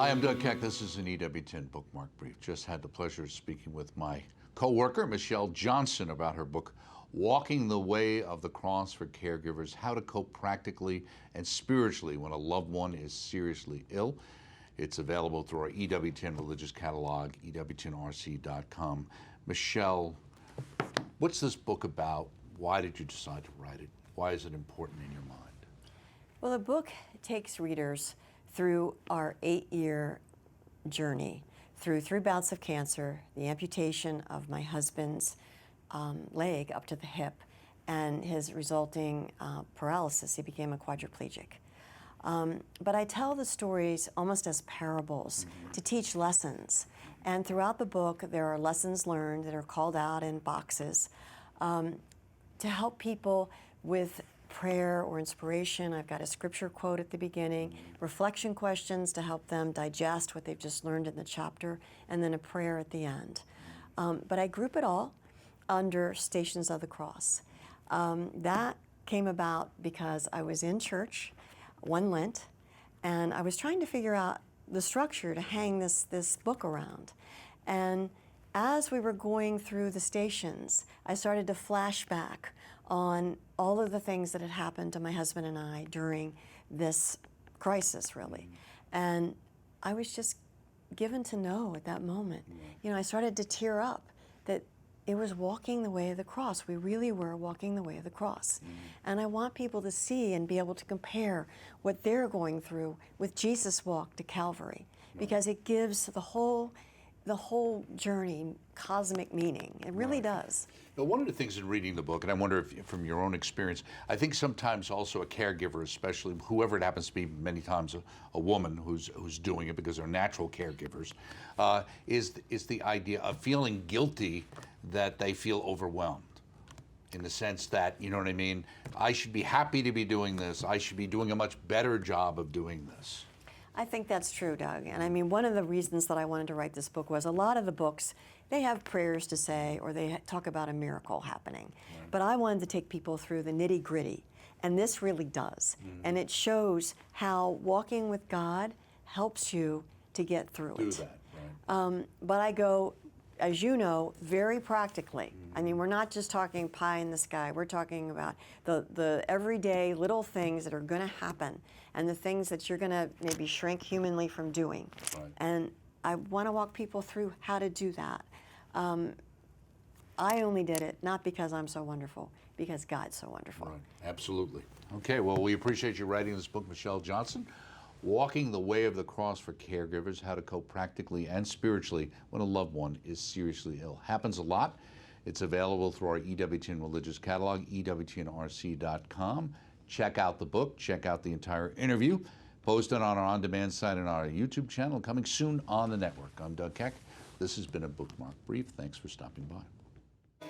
Hi, I'm Doug Keck. This is an EWTN Bookmark Brief. Just had the pleasure of speaking with my co-worker, Michelle Johnson, about her book, Walking the Way of the Cross for Caregivers, How to Cope Practically and Spiritually When a Loved One is Seriously Ill. It's available through our EWTN religious catalog, EWTNRC.com. Michelle, what's this book about? Why did you decide to write it? Why is it important in your mind? Well, the book takes readers through our 8-year journey, through 3 bouts of cancer, the amputation of my husband's leg up to the hip, and his resulting paralysis. He became a quadriplegic. But I tell the stories almost as parables to teach lessons. And throughout the book, there are lessons learned that are called out in boxes to help people with prayer or inspiration. I've got a scripture quote at the beginning, reflection questions to help them digest what they've just learned in the chapter, and then a prayer at the end. But I group it all under Stations of the Cross. That came about because I was in church one Lent, and I was trying to figure out the structure to hang this book around. And as we were going through the stations, I started to flash back on all of the things that had happened to my husband and I during this crisis, really. And I was just given to know at that moment. You know, I started to tear up that it was walking the way of the cross. We really were walking the way of the cross. And I want people to see and be able to compare what they're going through with Jesus' walk to Calvary, because it gives the whole journey cosmic meaning. It really does. Now, one of the things in reading the book, and I wonder if from your own experience, I think sometimes also a caregiver, especially whoever it happens to be, many times a woman who's doing it because they're natural caregivers, is the idea of feeling guilty that they feel overwhelmed. In the sense that, you know what I mean, I should be happy to be doing this. I should be doing a much better job of doing this. I think that's true, Doug. And I mean, one of the reasons that I wanted to write this book was a lot of the books, they have prayers to say or they talk about a miracle happening. But I wanted to take people through the nitty-gritty, and this really does. And it shows how walking with God helps you to get through it. Do that, right. But I go, as you know, very practically. I mean, we're not just talking pie in the sky. We're talking about the everyday little things that are going to happen and the things that you're going to maybe shrink humanly from doing. Right. And I want to walk people through how to do that. I only did it not because I'm so wonderful, because God's so wonderful. Right. Absolutely. Okay, well, we appreciate you writing this book, Michelle Johnson. Walking the Way of the Cross for Caregivers, How to Cope Practically and Spiritually When a Loved One is Seriously Ill. Happens a lot. It's available through our EWTN religious catalog, EWTNRC.com. Check out the book. Check out the entire interview. Posted on our on-demand site and our YouTube channel. Coming soon on the network. I'm Doug Keck. This has been a Bookmark Brief. Thanks for stopping by.